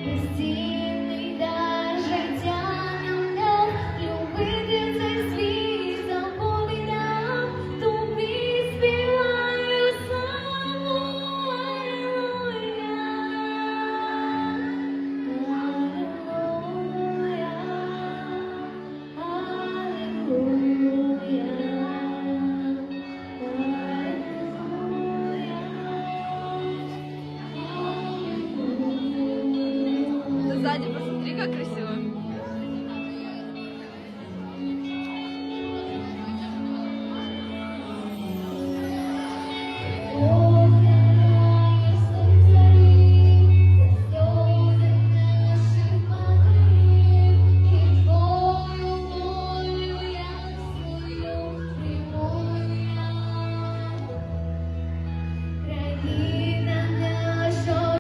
Безцінний дар життя нам дав, любити цей світ заповідав, тобі співаю славу, алілуя, Сзади посмотри, как красиво.